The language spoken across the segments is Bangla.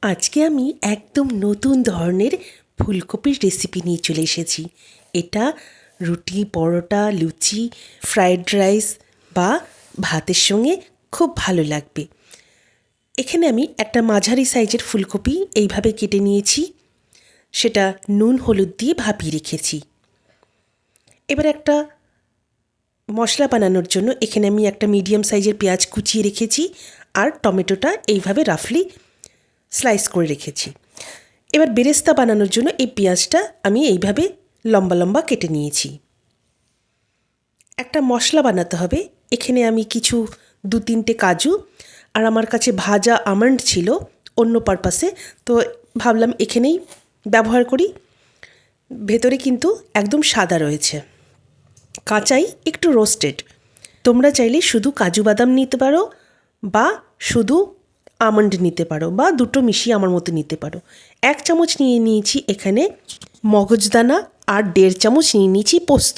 আজকে আমি একদম নতুন ধরনের ফুলকপির রেসিপি নিয়ে চলে এসেছি। এটা রুটি, পরোটা, লুচি, ফ্রায়েড রাইস বা ভাতের সঙ্গে খুব ভালো লাগবে। এখানে আমি একটা মাঝারি সাইজের ফুলকপি এইভাবে কেটে নিয়েছি, সেটা নুন হলুদ দিয়ে ভাপিয়ে রেখেছি। এবার একটা মশলা বানানোর জন্য এখানে আমি একটা মিডিয়াম সাইজের পেঁয়াজ কুচিয়ে রেখেছি আর টমেটোটা এইভাবে রাফলি স্লাইস করে রেখেছি। এবার বেরেস্তা বানানোর জন্য এই পেঁয়াজটা আমি এইভাবে লম্বা লম্বা কেটে নিয়েছি। একটা মশলা বানাতে হবে। এখানে আমি কিছু 2-3টে কাজু আর আমার কাছে ভাজা আমন্ড ছিল অন্য পারপাসে, তো ভাবলাম এখানেই ব্যবহার করি। ভেতরে কিন্তু একদম সাদা রয়েছে, কাঁচাই একটু রোস্টেড। তোমরা চাইলে শুধু কাজু বাদাম নিতে পারো বা শুধু আমন্ড নিতে পারো বা দুটো মিশিয়ে আমার মতো নিতে পারো। 1 চামচ নিয়ে নিয়েছি এখানে মগজদানা আর 1.5 চামচ নিয়ে নিয়েছি পোস্ত।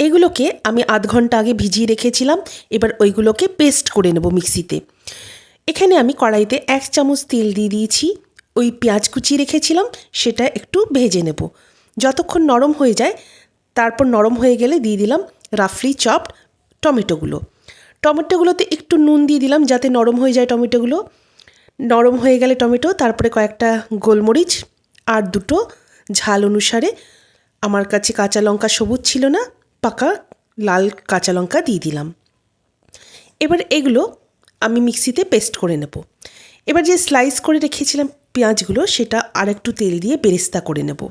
এগুলোকে আমি আধ ঘন্টা আগে ভিজিয়ে রেখেছিলাম। এবার ওইগুলোকে পেস্ট করে নেব মিক্সিতে। এখানে আমি কড়াইতে 1 চামচ তেল দিয়ে দিয়েছি। ওই পেঁয়াজ কুচিয়ে রেখেছিলাম সেটা একটু ভেজে নেব যতক্ষণ নরম হয়ে যায়। তারপর নরম হয়ে গেলে দিয়ে দিলাম রাফলি চপড টমেটোগুলোতে একটু নুন দিয়ে দিলাম যাতে নরম হয়ে যায় টমেটোগুলো। নরম হয়ে গেলে টমেটো, তারপরে কয়েকটা গোলমরিচ আর দুটো ঝাল অনুসারে, আমার কাছে কাঁচা লঙ্কা সবুজ ছিল না, পাকা লাল কাঁচা লঙ্কা দিয়ে দিলাম। এবার এগুলো আমি মিক্সিতে পেস্ট করে নেব। এবার যে স্লাইস করে রেখেছিলাম পেঁয়াজগুলো সেটা আর একটু তেল দিয়ে বেরেস্তা করে নেব।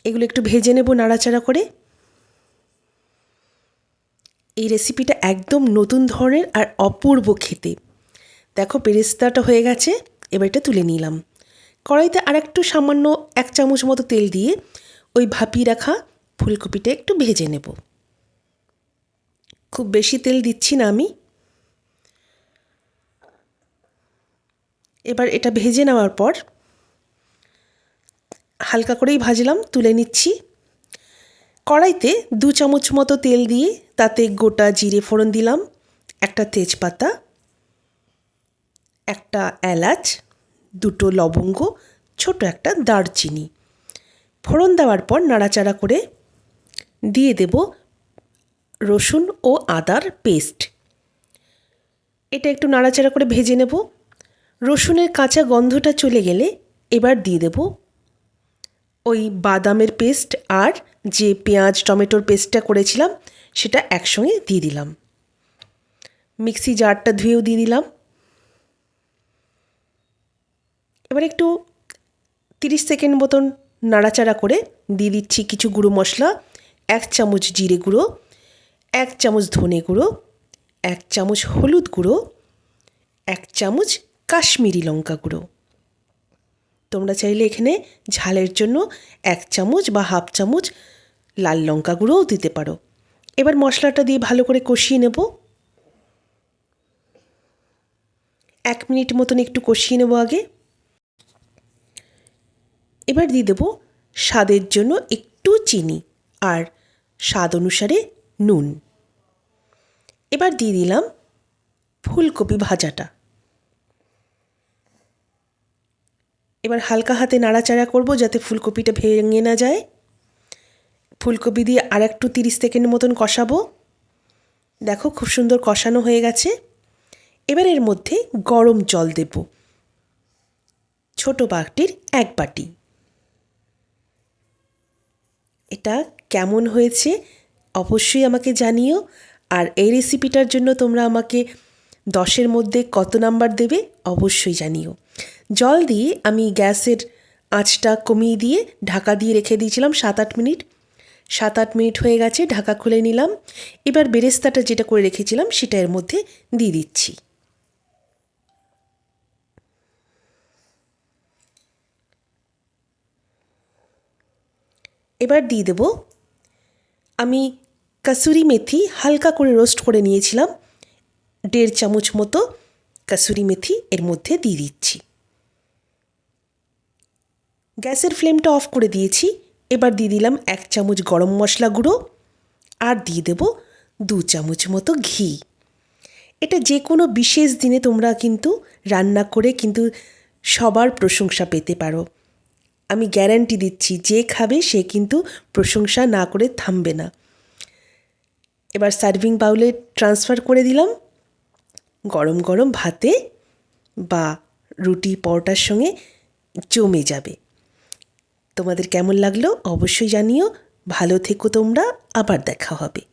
এগুলো একটু ভেজে নেব নাড়াচাড়া করে। এই রেসিপিটা একদম নতুন ধরনের আর অপূর্ব খেতে। দেখো বেরেস্তাটা হয়ে গেছে, এবার এটা তুলে নিলাম। কড়াইতে আর একটু সামান্য 1 চামচ মতো তেল দিয়ে ওই ভাপিয়ে রাখা ফুলকপিটা একটু ভেজে নেব। খুব বেশি তেল দিচ্ছি না আমি। এবার এটা ভেজে নেওয়ার পর হালকা করেই ভাজলাম, তুলে নিচ্ছি। কড়াইতে 2 চামচ মতো তেল দিয়ে তাতে গোটা জিরে ফোড়ন দিলাম, একটা তেজপাতা, একটা এলাচ, দুটো লবঙ্গ, ছোট একটা দারচিনি। ফোড়ন দেওয়ার পর নাড়াচাড়া করে দিয়ে দেব রসুন ও আদার পেস্ট। এটা একটু নাড়াচাড়া করে ভেজে নেব। রসুনের কাঁচা গন্ধটা চলে গেলে এবার দিয়ে দেব ওই বাদামের পেস্ট আর যে পেঁয়াজ টমেটোর পেস্টটা করেছিলাম সেটা একসঙ্গে দিয়ে দিলাম। মিক্সি জারটা ধুয়েও দিয়ে দিলাম। এবার একটু 30 সেকেন্ড মতন নাড়াচাড়া করে দিয়ে দিচ্ছি কিছু গুঁড়ো মশলা। 1 চামচ জিরে গুঁড়ো, 1 চামচ ধনে গুঁড়ো, 1 চামচ হলুদ গুঁড়ো, 1 চামচ কাশ্মীরি লঙ্কা গুঁড়ো। তোমরা চাইলে এখানে ঝালের জন্য 1 চামচ বা হাফ চামচ লাল লঙ্কা গুঁড়োও দিতে পারো। এবার মশলাটা দিয়ে ভালো করে কষিয়ে নেব। 1 মিনিট মতন একটু কষিয়ে নেব আগে। এবার দিয়ে দেবো স্বাদের জন্য একটু চিনি আর স্বাদ অনুসারে নুন। এবার দিয়ে দিলাম ফুলকপি ভাজাটা। এবার হালকা হাতে নাড়াচাড়া করব যাতে ফুলকপিটা ভেঙে না যায়। ফুলকপি দিয়ে আর একটু 30 সেকেন্ড মতন কষাবো। দেখো খুব সুন্দর কষানো হয়ে গেছে। এবার এর মধ্যে গরম জল দেব, ছোট বাটির 1 বাটি। এটা কেমন হয়েছে অবশ্যই আমাকে জানিও। আর এই রেসিপিটার জন্য তোমরা আমাকে 10-এর মধ্যে কত নাম্বার দেবে অবশ্যই জানিও। জল দিয়ে আমি গ্যাসের আঁচটা কমিয়ে দিয়ে ঢাকা দিয়ে রেখে দিয়েছিলাম 7-8 মিনিট। 7-8 মিনিট হয়ে গেছে, ঢাকা খুলে নিলাম। এবার বেরেস্তাটা যেটা করে রেখেছিলাম সেটা এর মধ্যে দিয়ে দিচ্ছি। এবার দিয়ে দেব আমি কসুরি মেথি হালকা করে রোস্ট করে নিয়েছিলাম, 1.5 চামচ মতো কসুরি মেথি এর মধ্যে দিয়ে দিচ্ছি। গ্যাসের ফ্লেমটা অফ করে দিয়েছি। এবার দিয়ে দিলাম 1 চামচ গরম মশলা গুঁড়ো আর দিয়ে দেব 2 চামচ মতো ঘি। এটা যে কোনো বিশেষ দিনে তোমরা কিন্তু রান্না করে কিন্তু সবার প্রশংসা পেতে পারো। আমি গ্যারান্টি দিচ্ছি, যে খাবে সে কিন্তু প্রশংসা না করে থামবে না। এবার সার্ভিং বাউলে ট্রান্সফার করে দিলাম। গরম গরম ভাতে বা রুটি পরোটার সঙ্গে জমে যাবে। তোমাদের কেমন লাগলো অবশ্যই জানিও। ভালো থেকো তোমরা, আবার দেখা হবে।